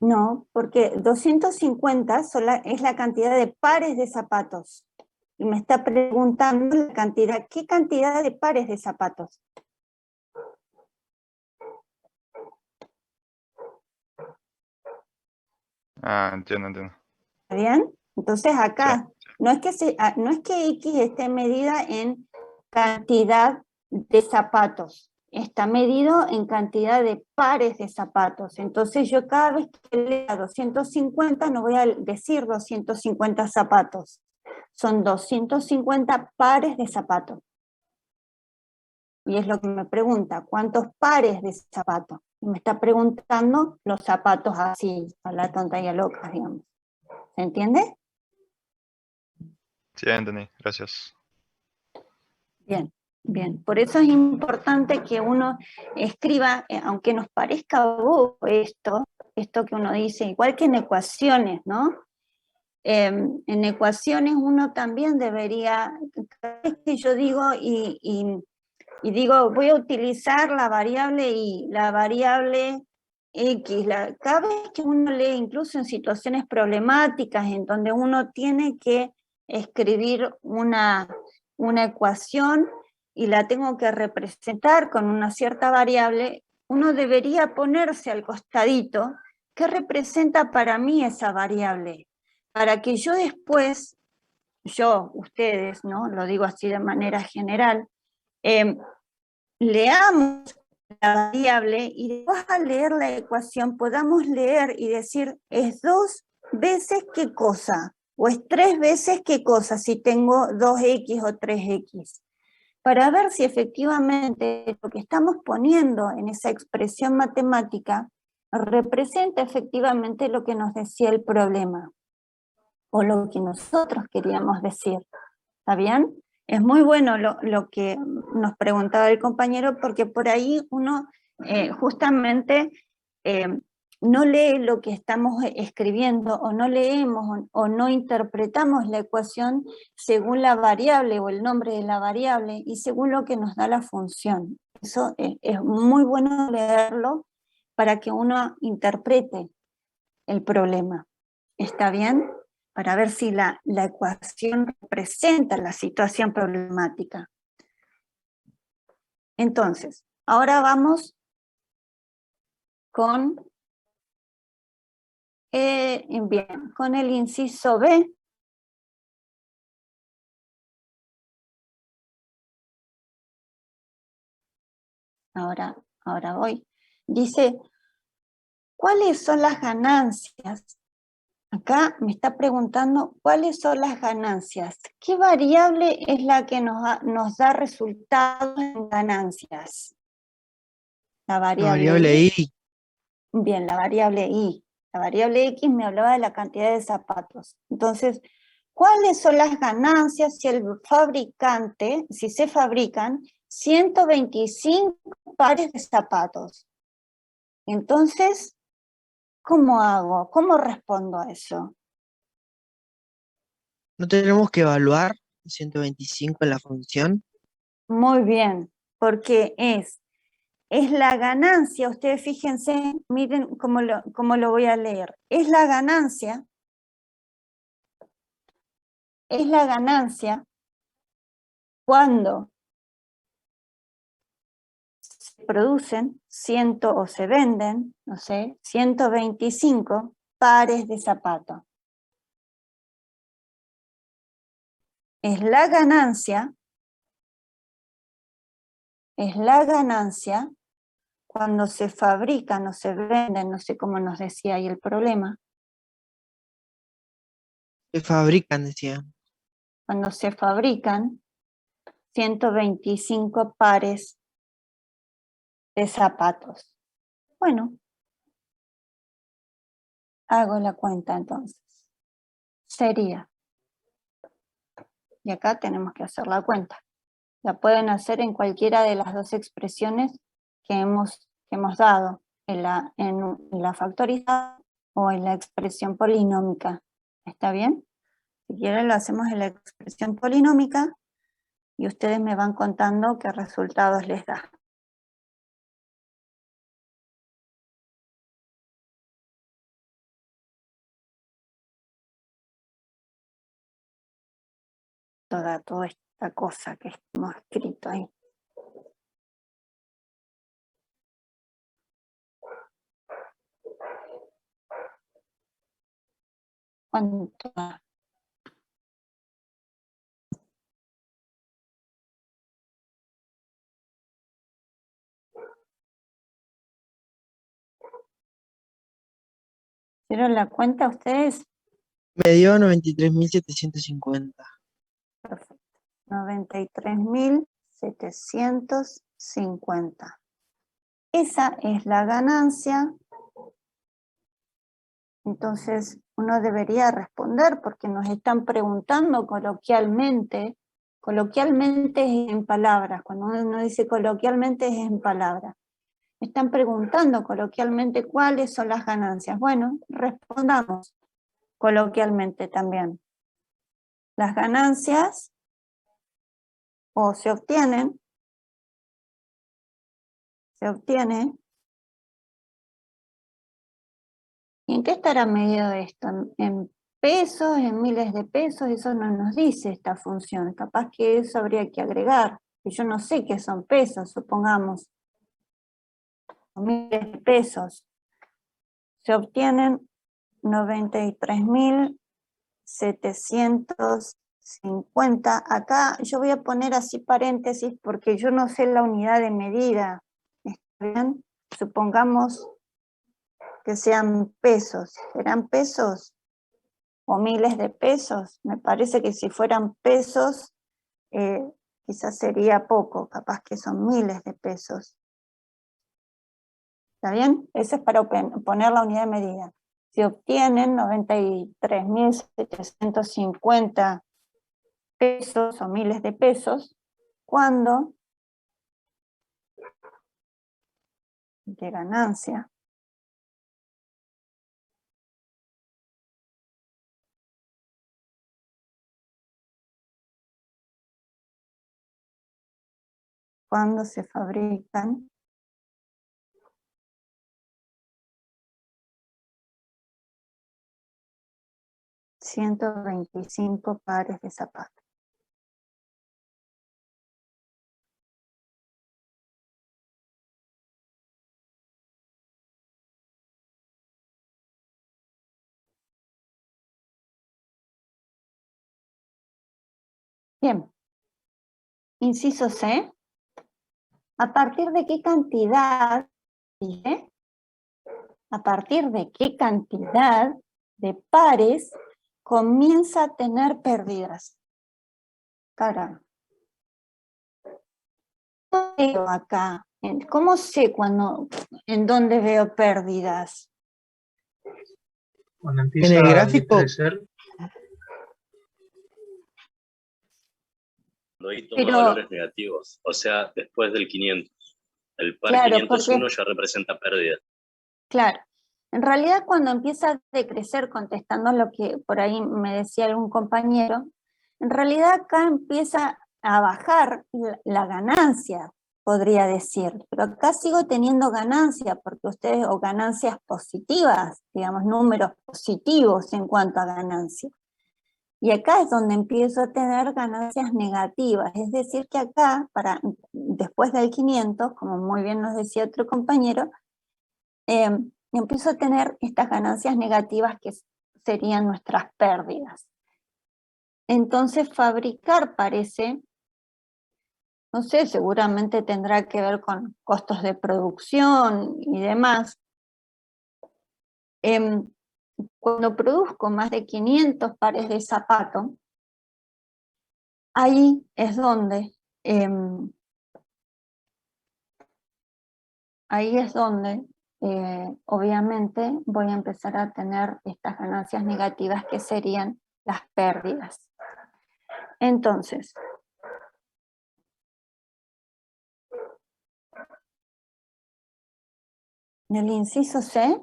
No, porque 250 es la cantidad de pares de zapatos. Y me está preguntando la cantidad, ¿qué cantidad de pares de zapatos? Ah, entiendo. ¿Está bien? Entonces acá, Sí. no es que X esté medida en cantidad de zapatos, está medido en cantidad de pares de zapatos. Entonces yo cada vez que lea 250 no voy a decir 250 zapatos, son 250 pares de zapatos. Y es lo que me pregunta, ¿cuántos pares de zapatos? Y me está preguntando los zapatos así, a la tonta y a loca, digamos. ¿Se entiende? Sí, entendí. Gracias. Bien, bien. Por eso es importante que uno escriba, aunque nos parezca bobo esto que uno dice, igual que en ecuaciones, ¿no? En ecuaciones uno también debería, cada vez que yo digo y digo, voy a utilizar la variable y la variable X, cada vez que uno lee, incluso en situaciones problemáticas, en donde uno tiene que escribir una ecuación y la tengo que representar con una cierta variable, uno debería ponerse al costadito qué representa para mí esa variable, para que yo después, ustedes, ¿no? Lo digo así de manera general, leamos la variable y después al leer la ecuación podamos leer y decir, ¿es 2 veces qué cosa? ¿O es 3 veces qué cosa si tengo 2x o 3x? Para ver si efectivamente lo que estamos poniendo en esa expresión matemática representa efectivamente lo que nos decía el problema o lo que nosotros queríamos decir. ¿Está bien? Es muy bueno lo que nos preguntaba el compañero, porque por ahí uno justamente no lee lo que estamos escribiendo, o no leemos o no interpretamos la ecuación según la variable o el nombre de la variable y según lo que nos da la función. Eso es muy bueno leerlo para que uno interprete el problema. ¿Está bien? Para ver si la ecuación representa la situación problemática. Entonces, ahora vamos con, con el inciso B. Ahora voy. Dice, ¿cuáles son las ganancias? Acá me está preguntando cuáles son las ganancias. ¿Qué variable es la que nos da resultados en ganancias? La variable Y. Bien, la variable Y. La variable X me hablaba de la cantidad de zapatos. Entonces, ¿cuáles son las ganancias si el fabricante, si se fabrican 125 pares de zapatos? Entonces, ¿cómo hago? ¿Cómo respondo a eso? ¿No tenemos que evaluar 125 en la función? Muy bien, porque es la ganancia, ustedes fíjense, miren cómo lo voy a leer. Es la ganancia cuando se producen o se venden, no sé, 125 pares de zapatos. Es la ganancia cuando se fabrican o se venden, no sé cómo nos decía ahí el problema, Se fabrican, decía. cuando se fabrican 125 pares de zapatos. Bueno, hago la cuenta entonces. Sería, y acá tenemos que hacer la cuenta. La pueden hacer en cualquiera de las dos expresiones que hemos dado, en la factorizada o en la expresión polinómica. ¿Está bien? Si quieren lo hacemos en la expresión polinómica y ustedes me van contando qué resultados les da. Toda esta cosa que hemos escrito ahí. ¿Cuánto? ¿Hicieron la cuenta ustedes? Me dio 93.750. Perfecto. 93.750. Esa es la ganancia. Entonces uno debería responder porque nos están preguntando coloquialmente. Coloquialmente es en palabras. Cuando uno dice coloquialmente es en palabras. Me están preguntando coloquialmente cuáles son las ganancias. Bueno, respondamos coloquialmente también. Las ganancias o se obtiene ¿y en qué estará medido esto? ¿En pesos, en miles de pesos? Eso no nos dice esta función. Capaz que eso habría que agregar. Yo no sé qué son pesos, supongamos. Miles de pesos. Se obtienen 93.750. Acá yo voy a poner así paréntesis porque yo no sé la unidad de medida. ¿Está bien? Supongamos que sean pesos. ¿Serán pesos o miles de pesos? Me parece que si fueran pesos, quizás sería poco, capaz que son miles de pesos. ¿Está bien? Eso es para poner la unidad de medida. Si obtienen 93.750 pesos o miles de pesos, ¿cuándo? De ganancia. Cuando se fabrican 125 pares de zapatos. Bien. Inciso C. ¿A partir de qué cantidad, dije? ¿A partir de qué cantidad de pares comienza a tener pérdidas? Caramba. ¿Cómo veo acá? ¿Cómo sé en dónde veo pérdidas? Cuando En empieza el a gráfico, decrecer, Cuando ahí toma Pero, valores negativos, o sea, después del 500. El par claro, 501 ya representa pérdida. claro, en realidad cuando empieza a decrecer, contestando lo que por ahí me decía algún compañero, en realidad acá empieza a bajar la ganancia, podría decir, pero acá sigo teniendo ganancia, porque ustedes, o ganancias positivas, digamos, números positivos en cuanto a ganancia. Y acá es donde empiezo a tener ganancias negativas, es decir que acá, después del 500, como muy bien nos decía otro compañero, empiezo a tener estas ganancias negativas que serían nuestras pérdidas. Entonces fabricar parece no sé, seguramente tendrá que ver con costos de producción y demás. Cuando produzco más de 500 pares de zapatos, ahí es donde obviamente voy a empezar a tener estas ganancias negativas que serían las pérdidas. Entonces, en el inciso C,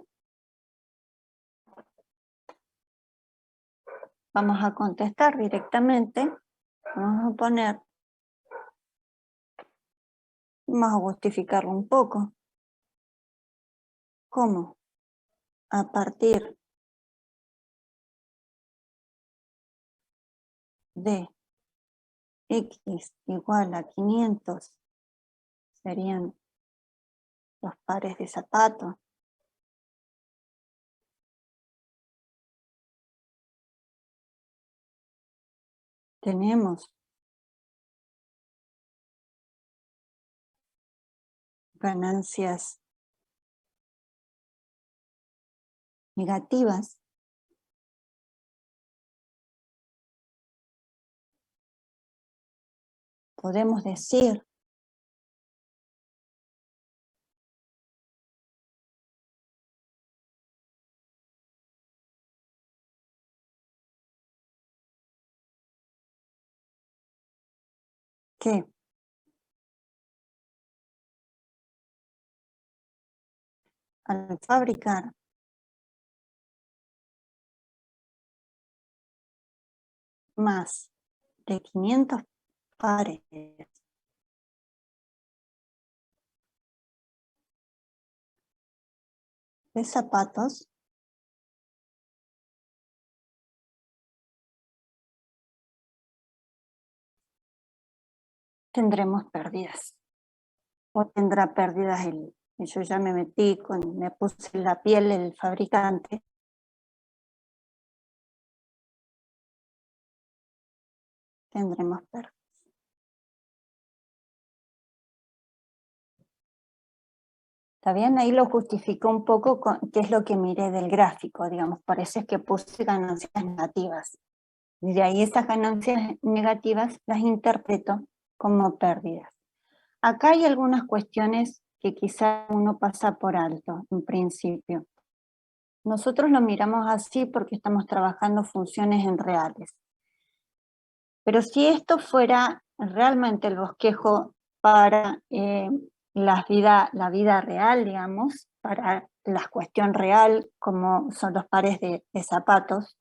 vamos a contestar directamente, vamos a poner, vamos a justificarlo un poco. ¿Cómo? A partir de X igual a 500 serían los pares de zapatos. Tenemos ganancias negativas. Podemos decir que al fabricar más de 500 pares de zapatos, tendremos pérdidas. O tendrá pérdidas yo ya me metí, me puse en la piel del fabricante. Tendremos pérdidas. ¿Está bien? Ahí lo justificó un poco qué es lo que miré del gráfico, digamos, por eso es que puse ganancias negativas. Y de ahí esas ganancias negativas las interpreto como pérdidas. Acá hay algunas cuestiones que quizá uno pasa por alto, en principio. Nosotros lo miramos así porque estamos trabajando funciones en reales. Pero si esto fuera realmente el bosquejo para la vida real, digamos, para la cuestión real, como son los pares de zapatos,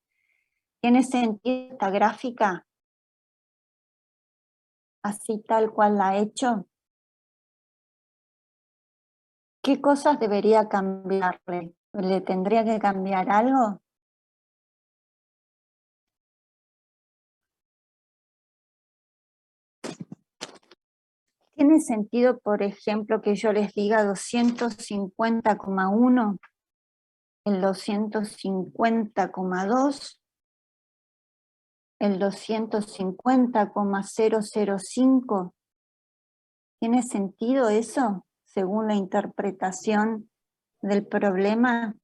¿tiene sentido esta gráfica? Así tal cual la he hecho. ¿Qué cosas debería cambiarle? ¿Le tendría que cambiar algo? ¿Tiene sentido, por ejemplo, que yo les diga 250,1, el 250,2, el 250,005? ¿Tiene sentido eso, según la interpretación del problema?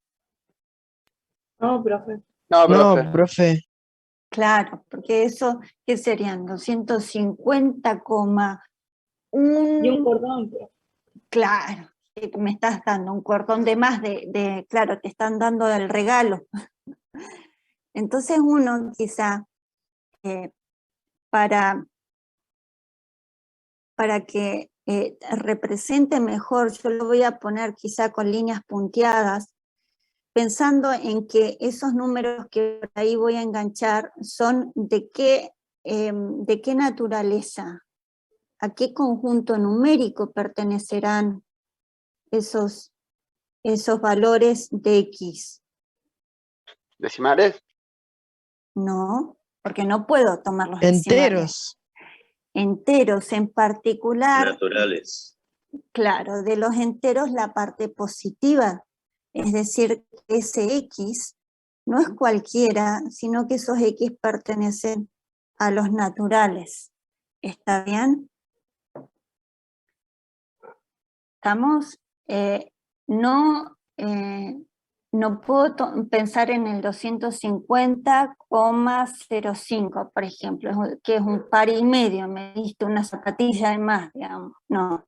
No, profe. No, profe. No, profe. Claro, porque eso, ¿qué serían? 250,1. Y un cordón, profe. Claro, me estás dando un cordón de más claro, te están dando el regalo. Entonces uno quizá para que represente mejor, yo lo voy a poner quizá con líneas punteadas, pensando en que esos números que por ahí voy a enganchar son de qué naturaleza, a qué conjunto numérico pertenecerán esos valores de X. ¿Decimales? No, porque no puedo tomar los decimales. Enteros. Enteros, en particular. Naturales. Claro, de los enteros la parte positiva, es decir, ese X no es cualquiera, sino que esos X pertenecen a los naturales. ¿Está bien? ¿Estamos? No puedo pensar en el 250,05, por ejemplo, que es un par y medio, me diste una zapatilla de más, digamos. No.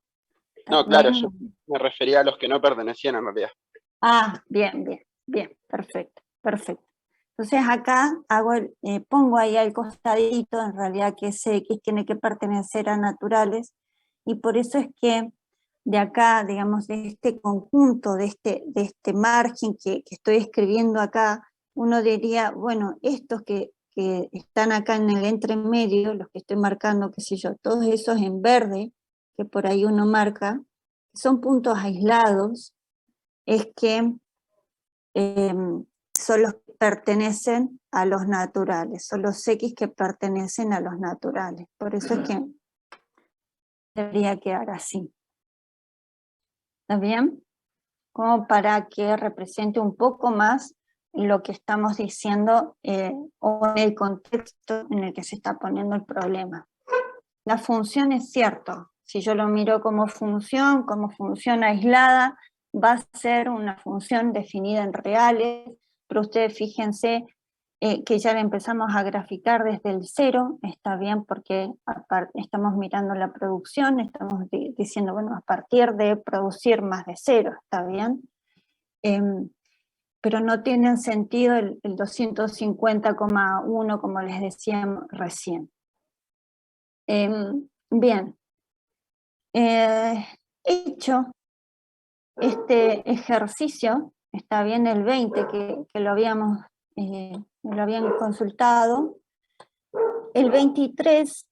No, claro, yo Bien. me refería a los que no pertenecían en realidad. Ah, bien, perfecto. Entonces acá pongo ahí al costadito, en realidad que ese X tiene que pertenecer a naturales, y por eso es que de acá, digamos, de este conjunto, de este margen que estoy escribiendo acá, uno diría, bueno, estos que están acá en el entremedio, los que estoy marcando, qué sé yo, todos esos en verde, que por ahí uno marca, son puntos aislados, es que son los que pertenecen a los naturales, son los X que pertenecen a los naturales. Por eso es que debería quedar así. ¿Está bien? Como para que represente un poco más lo que estamos diciendo o en el contexto en el que se está poniendo el problema. La función es cierto, si yo lo miro como función aislada, va a ser una función definida en reales, pero ustedes fíjense que ya la empezamos a graficar desde el 0, está bien, porque estamos mirando la producción, estamos diciendo, bueno, a partir de producir más de 0, está bien, pero no tiene sentido el 250,1 como les decía recién. Bien, hecho este ejercicio, está bien el 20 que lo habían consultado, el 23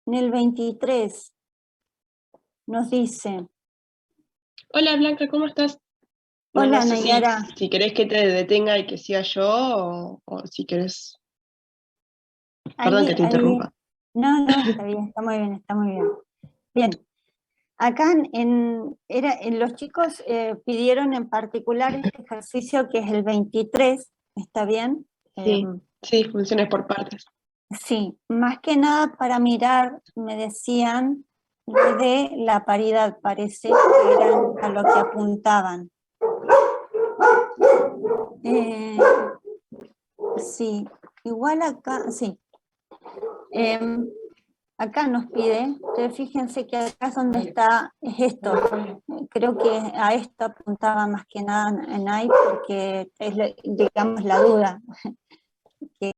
en el 23 nos dice... Hola Blanca, ¿cómo estás? Hola, No sé Nayara. si querés que te detenga y que siga yo o si querés... Perdón que te interrumpa. No, está bien, está muy bien. Bien, acá los chicos pidieron en particular este ejercicio que es el 23, ¿está bien? Sí, funciones por partes. Sí, más que nada para mirar, me decían, lo de la paridad, parece que era a lo que apuntaban. Sí, igual acá, sí. Acá nos pide, ustedes fíjense que acá es donde está, es esto. Creo que a esto apuntaba más que nada en ahí porque es, digamos, la duda.